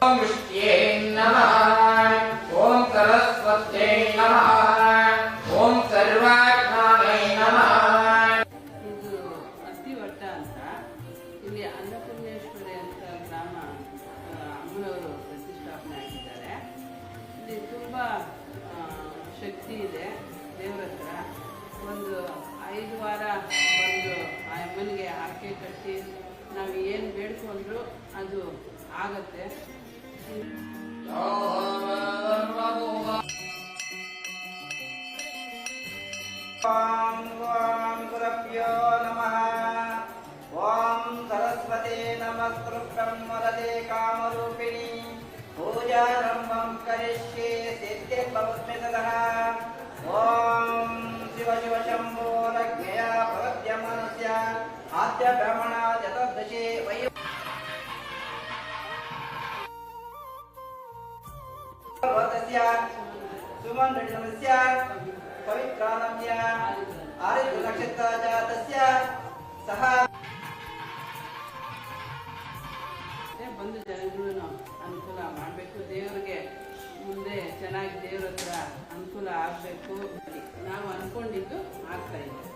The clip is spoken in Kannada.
ಓಂ ವಿಷ್ಣ್ಯೇ ನಮಃ ಓಂ ಸರಸ್ವತ್ಯೈ ನಮಃ ಓಂ ಸರ್ವಾಜ್ಞಾನೇ ನಮಃ. ಇದು ಅತ್ತಿವಟ್ಟ ಅಂತ ಇಲ್ಲಿ ಅನ್ನಪೂರ್ಣೇಶ್ವರಿ ಅಂತ ಗ್ರಾಮ ಅಮ್ಮನವರು ಪ್ರತಿಷ್ಠಾಪನೆ ಆಗಿದ್ದಾರೆ. ಇಲ್ಲಿ ತುಂಬ ಶಕ್ತಿ ಇದೆ ದೇವರ ಹತ್ರ. ಒಂದು 5 ವಾರ ಬಂದು ಆ ಅಮ್ಮನಿಗೆ ಆಕೆ ಕಟ್ಟಿ ನಾವು ಏನು ಬೇಡ್ಕೊಂಡ್ರು ಅದು ಆಗತ್ತೆ. ಓಂ ಗುರುಭ್ಯೋ ನಮಃ. ಓಂ ಸರಸ್ವತಿ ನಮಸ್ಕೃತ್ಯಂ ವರದೆ ಕಾಮರೂಪಿಣಿ ಪೂಜಾರಂಭಂ ಕರಿಷ್ಯೆ ಸಿದ್ಧಿರ್ಭವತ್ಮಿ ಸದಾ. ಓಂ ಶಿವ ಶಿವ ಶಂಭೋ ಲಗ್ನಯ ಭಗವದ್ಯಮನಸ್ಯ ಆದ್ಯ ಬ್ರಹ್ಮಣ ಚತುರ್ದಶಿ ವೈ ಸುಮಂಗళ ಪವಿತ್ರಾನಮ್ಯ ಆದಿತ್ಯ ನಕ್ಷತ್ರ ಜಾತಸ್ಯ ಸಹ ಬಂದು ಜನಗಳು ಅನುಕೂಲ ಮಾಡಬೇಕು. ದೇವರಿಗೆ ಮುಂದೆ ಚೆನ್ನಾಗಿ ದೇವ್ರ ಹತ್ರ ಅನುಕೂಲ ಆಗಬೇಕು. ನಾವು ಅಂದ್ಕೊಂಡಿದ್ದು ಆಗ್ತಾ ಇದೆ.